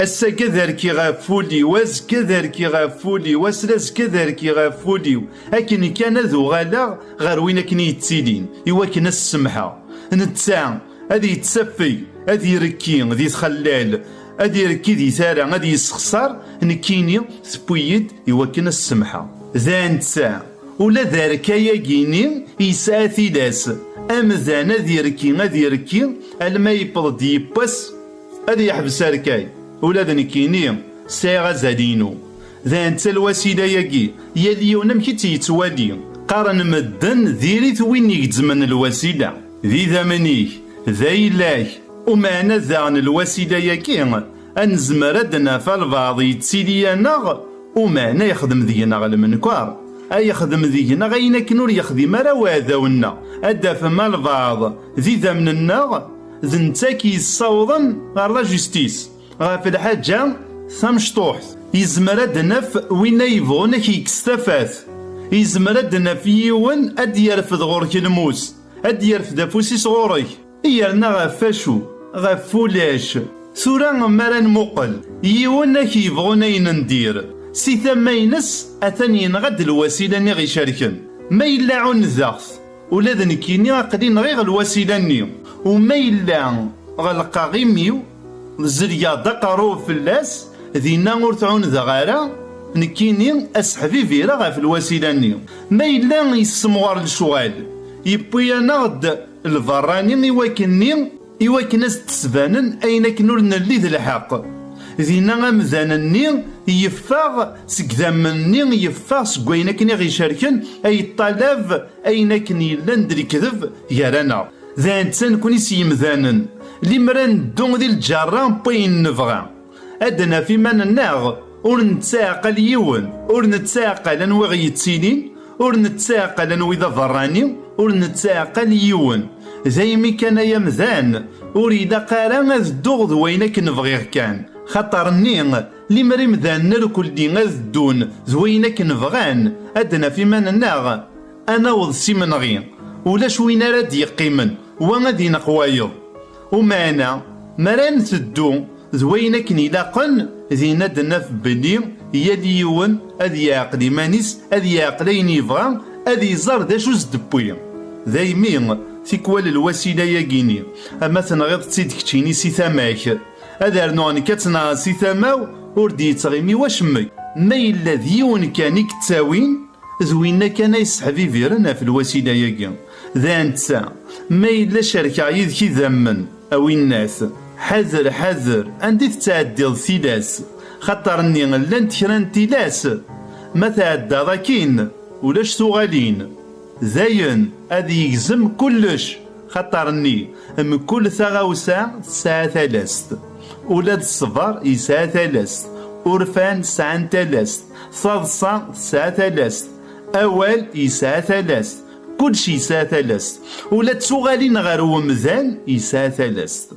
أسا كذلك غافولي واز كذلك غافولي واسلاز كذلك غافولي أكن كان ذو غالا غير وين أكن يتسيلين يواكن السمحة نتسع هذي يتسفي هذي يركي هذي يتخلال هذي يركي ذي ثارة هذي يسخسر نكيني ثبويد يواكن السمحة ذا نتسع ولا ذارك ياكيني يسعى ثلاث أمذان هذي يركي الما يبض يبس هذي يحبس ركاي ولا ذا نكيني ساغا زادينو ذا انت الوسيلة ياكي ياليون مكي تيتوالي قارن مدن ذيريث وين يجزمن الوسيلة ذي ذمنيه ذا إله ومعنا ذا عن الوسيلة ياكي أنزمردنا فالبعض يتسيليانا ومعنا يخدم ذينا المنكار أي يخدم ذينا غينا كنور يخدم رواذاونا أدا فما البعض ذي ذمننا ذنتاكي يصوضن غير جستيس غاف الحاجة ثمشطوح يزمرد نف وين يبغون كيكستفاث يزمرد نف يون أد يرفض غورك الموس أد يرفض فوسيس غورك يرنا غفاشو غفولاش ثورا مران مقل يون كيبغون أين ندير سي ثمينس أثني نغد الوسيلة نغي شاركن ما يلا عن ذاث ولا ذنكيني عقلين غير الوسيلة نيو وما يلا غلقا غيميو زريا دقارو فلاس ذينا ورتعون ذغارة نكيني أسحفي فيرا غاف الوسيلة نيو ما إلا يسموار الشغال يبوي نغد الفراني يواكن تسبانن أين كنور نلي ذي الحق ذينا أمذانني يفاغ سكذامني يفاغ سكوينا كني غيشاركن أي طلب أين كني لندري كذب يارانا ذا انتسان كوني سيمذانن لمران دون ذي الجران بين نفغا أدنا في من الناغ ور نتساقل يون ور نتساقل أنواغ يتسينين ور نتساقل أنو إذا ضراني ور نتساقل يون زي كان يمذان وريد قارا الدغض وينك نبغيه كان خطرني لمري مذان الكل دي غذدون زوينك نبغان أدنا في من الناغ أنا وضسي من غين ولاش وين راد يقيمن وغادي نقوايض ومعنا مران تدو ذوينك نيلاقن ذي ندنا في بلي يليون أذي يعقل مانيس أذي يعقلين يبغى أذي يزار دا شو زدبوي ذايمين تيكوال الوسيلة ياكيني أما تنغيض تسيدك تشيني سي ثماك هذا رنواني كتنا سي ثماو وردي يتغيمي واشمي ما إلا ذيون كان يكتاوين ذوينا كان يسحبي فيرنا في الوسيلة ياكين ذا انتسا ما إلا شركة يذكي ذمن أو الناس حذر حذر عندي تتعدي ثلاث خطرني لن تكران تلاس ما تعدى ذاكين ولاش ثغالين زين أذي يجزم كلش خطرني من كل ثغاوسة ساعة ثلاث ولاد الصفر يساعة ثلاث أورفان ساعة ثلاث صادصة ساعة ثلاث أول يساعة ثلاث كلشي يساعة ثلاث ولا تسوغالين غير ومذان يساعة ثلاث